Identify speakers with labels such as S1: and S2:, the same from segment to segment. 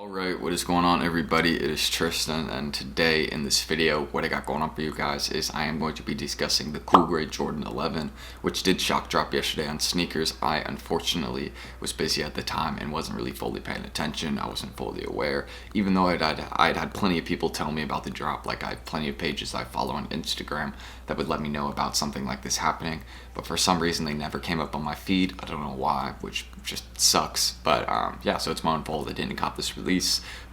S1: Alright, what is going on everybody? It is Tristan, and today in this video what I got going on for you guys is I am going to be discussing the Cool Grade Jordan 11, which did shock drop yesterday on sneakers. I unfortunately was busy at the time and wasn't really fully paying attention. I wasn't fully aware, even though I'd had plenty of people tell me about the drop. Like, I have plenty of pages I follow on Instagram that would let me know about something like this happening, but for some reason they never came up on my feed. I don't know why, which just sucks. But yeah, so it's my own fault I didn't cop this release,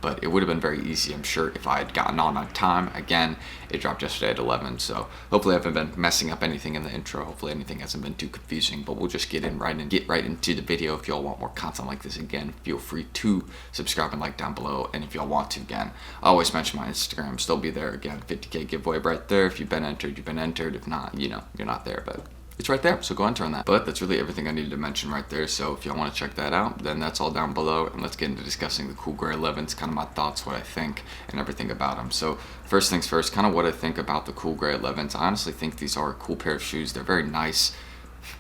S1: but it would have been very easy, I'm sure, if I had gotten on time. Again, it dropped yesterday at 11, so hopefully I haven't been messing up anything in the intro. Hopefully anything hasn't been too confusing, but we'll just get right into the video. If y'all want more content like this, again, feel free to subscribe and like down below. And if y'all want to, again, I always mention my Instagram, still be there. Again, 50K giveaway right there. If you've been entered, you've been entered. If not, you know, you're not there, but it's right there, so go enter on that. But that's really everything I needed to mention right there, so if y'all want to check that out, then that's all down below, and let's get into discussing the Cool Grade 11s, kind of my thoughts, what I think, and everything about them. So first things first, kind of what I think about the Cool Grade 11s. I honestly think these are a cool pair of shoes. They're very nice.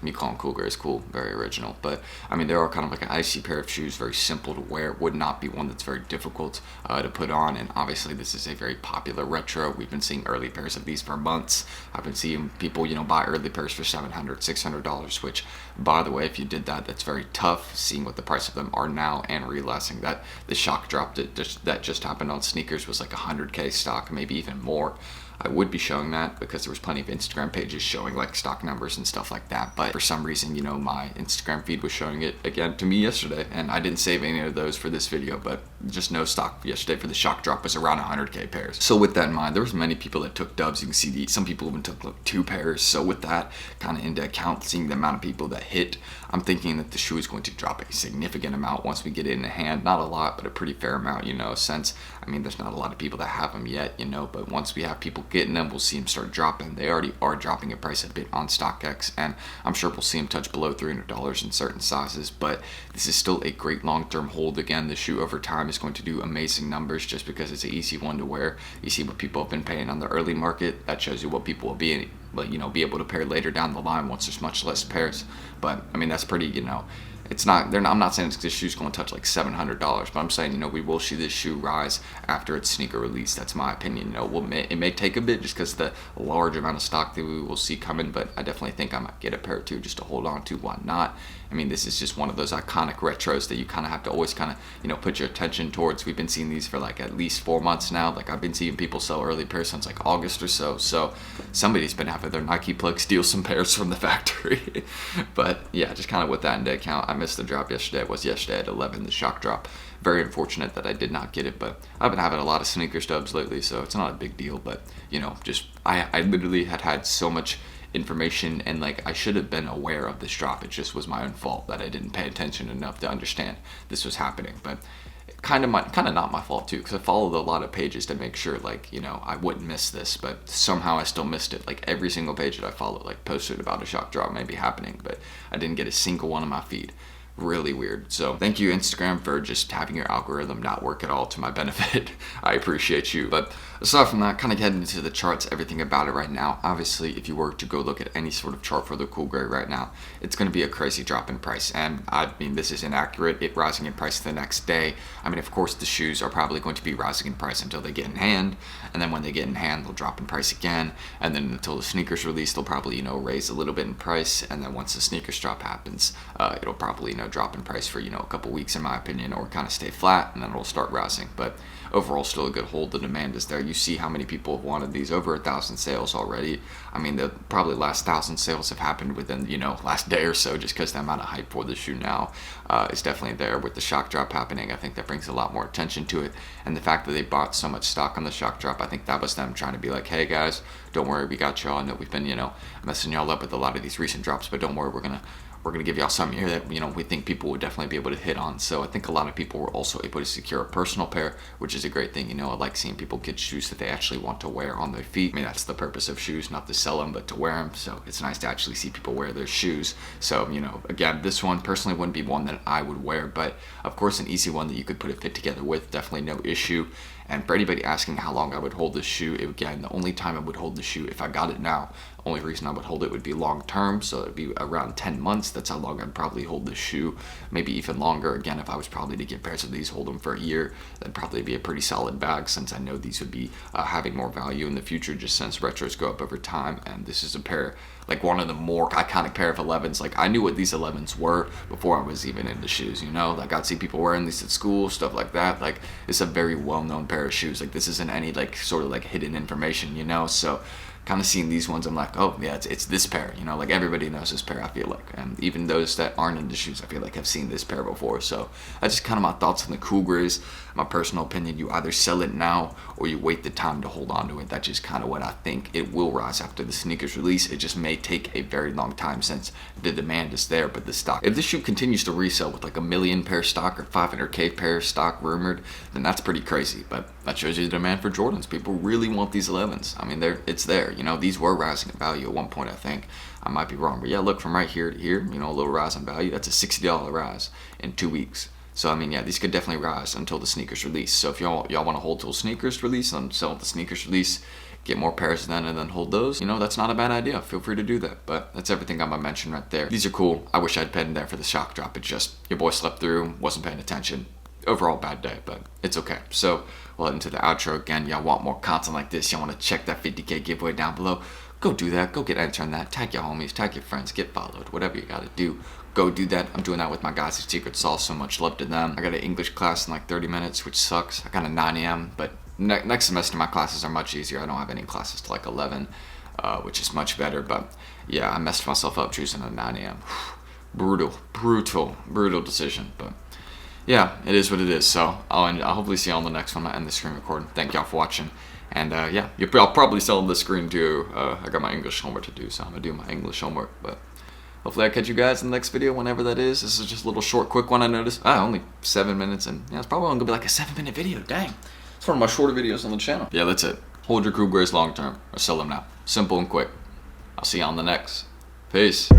S1: Me calling Cool Grade is cool, very original, but I mean, they are kind of like an icy pair of shoes, very simple to wear. Would not be one that's very difficult to put on, and obviously this is a very popular retro. We've been seeing early pairs of these for months. I've been seeing people, you know, buy early pairs for $700, $600, which, by the way, if you did that, that's very tough, seeing what the price of them are now and realizing that the shock drop that just happened on sneakers was like 100K stock, maybe even more. I would be showing that because there was plenty of Instagram pages showing like stock numbers and stuff like that, but for some reason, you know, my Instagram feed was showing it again to me yesterday, and I didn't save any of those for this video, but just no stock yesterday for the shock drop was around 100K pairs. So with that in mind, there was many people that took dubs. You can see some people even took like 2 pairs. So with that kind of into account, seeing the amount of people that hit, I'm thinking that the shoe is going to drop a significant amount once we get it in the hand. Not a lot, but a pretty fair amount, you know, since, I mean, there's not a lot of people that have them yet, you know, but once we have people getting them, we'll see them start dropping. They already are dropping a price a bit on StockX, and I'm sure we'll see them touch below $300 in certain sizes, but this is still a great long-term hold. Again, the shoe over time is going to do amazing numbers just because it's an easy one to wear. You see what people have been paying on the early market. That shows you what people will be, but you know, be able to pair later down the line once there's much less pairs. But I mean, that's pretty, you know, it's not, I'm not saying this shoe's going to touch like $700, but I'm saying, you know, we will see this shoe rise after its sneaker release. That's my opinion. You know, it may take a bit just because the large amount of stock that we will see coming, but I definitely think I might get a pair or two just to hold on to. Why not? I mean, this is just one of those iconic retros that you kind of have to always kind of, you know, put your attention towards. We've been seeing these for like at least 4 months now. Like, I've been seeing people sell early pairs since like August or so. So somebody's been having their Nike plug steal some pairs from the factory. But yeah, just kind of with that into account, I missed the drop yesterday. It was yesterday at 11, the shock drop. Very unfortunate that I did not get it, but I've been having a lot of sneaker stubs lately, so it's not a big deal. But you know, just I literally had so much information, and like, I should have been aware of this drop. It just was my own fault that I didn't pay attention enough to understand this was happening. But kind of not my fault too, because I followed a lot of pages to make sure, like, you know, I wouldn't miss this, but somehow I still missed it. Like, every single page that I followed like posted about a shock drop maybe happening, but I didn't get a single one on my feed. Really weird. So thank you, Instagram, for just having your algorithm not work at all to my benefit. I appreciate you. But aside from that, kind of getting into the charts, everything about it right now. Obviously, if you were to go look at any sort of chart for the Cool Grade right now, it's going to be a crazy drop in price. And I mean, this is inaccurate. It rising in price the next day. I mean, of course, the shoes are probably going to be rising in price until they get in hand, and then when they get in hand, they'll drop in price again, and then until the sneakers release, they'll probably, you know, raise a little bit in price, and then once the sneakers drop happens, it'll probably, you know, drop in price for, you know, a couple weeks in my opinion, or kind of stay flat, and then it'll start rising. But overall, still a good hold. The demand is there. You see how many people have wanted these. Over 1,000 sales already. I mean, the probably last 1,000 sales have happened within, you know, last day or so, just because the amount of hype for the shoe now is definitely there. With the shock drop happening, I think that brings a lot more attention to it, and the fact that they bought so much stock on the shock drop, I think that was them trying to be like, hey guys, don't worry, we got y'all. I know we've been, you know, messing y'all up with a lot of these recent drops, but don't worry, we're gonna give y'all something here that, you know, we think people would definitely be able to hit on. So I think a lot of people were also able to secure a personal pair, which is a great thing. You know, I like seeing people get shoes that they actually want to wear on their feet. I mean, that's the purpose of shoes, not to sell them, but to wear them. So it's nice to actually see people wear their shoes. So, you know, again, this one personally wouldn't be one that I would wear, but of course an easy one that you could put a fit together with, definitely no issue. And for anybody asking how long I would hold this shoe, again, the only time I would hold the shoe, if I got it now, the only reason I would hold it would be long term, so it'd be around 10 months. That's how long I'd probably hold this shoe, maybe even longer. Again, if I was probably to get pairs of these, hold them for a year, that'd probably be a pretty solid bag, since I know these would be having more value in the future, just since retros go up over time. And this is a pair, like one of the more iconic pair of 11s. Like, I knew what these 11s were before I was even into shoes, you know? Like, I'd see people wearing these at school, stuff like that. Like, it's a very well-known pair of shoes. Like, this isn't any, like, sort of, like, hidden information, you know? So, kind of seeing these ones, I'm like, oh, yeah, it's this pair, you know? Like, everybody knows this pair, I feel like. And even those that aren't into shoes, I feel like have seen this pair before. So, that's just kind of my thoughts on the Cool Grays. My personal opinion, you either sell it now or you wait the time to hold on to it. That's just kind of what I think. It will rise after the sneakers release. It just may take a very long time since the demand is there, but the stock, if this shoe continues to resell with like 1 million pair stock or 500K pair stock rumored, then that's pretty crazy. But that shows you the demand for Jordans. People really want these 11s. I mean, it's there. You know, these were rising in value at one point, I think. I might be wrong, but yeah, look, from right here to here, you know, a little rise in value. That's a $60 rise in 2 weeks. So, I mean, yeah, these could definitely rise until the sneakers release. So if y'all want to hold till sneakers release and sell at the sneakers release, get more pairs then and then hold those, you know, that's not a bad idea. Feel free to do that. But that's everything I'm going to mention right there. These are cool. I wish I'd been there for the shock drop. It just, your boy slept through, wasn't paying attention. Overall bad day, but it's okay. So we'll head into the outro again. Y'all want more content like this, y'all want to check that 50K giveaway down below, go do that. Go get entered in that. Tag your homies, tag your friends, get followed, whatever you got to do. Go do that. I'm doing that with my guys at Secret Sauce. So much love to them. I got an English class in like 30 minutes, which sucks. I got a 9 a.m., but next semester my classes are much easier. I don't have any classes till like 11, which is much better. But yeah, I messed myself up choosing a 9 a.m. Brutal decision. But yeah, it is what it is. So I'll hopefully see you on the next one. I end the screen recording. Thank y'all for watching. And yeah, I'll probably sell the screen too. I got my English homework to do, so I'm gonna do my English homework. But hopefully I catch you guys in the next video, whenever that is. This is just a little short, quick one I noticed. Only 7 minutes, and yeah, it's probably only gonna be like a 7-minute video. Dang, it's one of my shorter videos on the channel. Yeah, that's it. Hold your Cool Grays long term, or sell them now. Simple and quick. I'll see you on the next. Peace.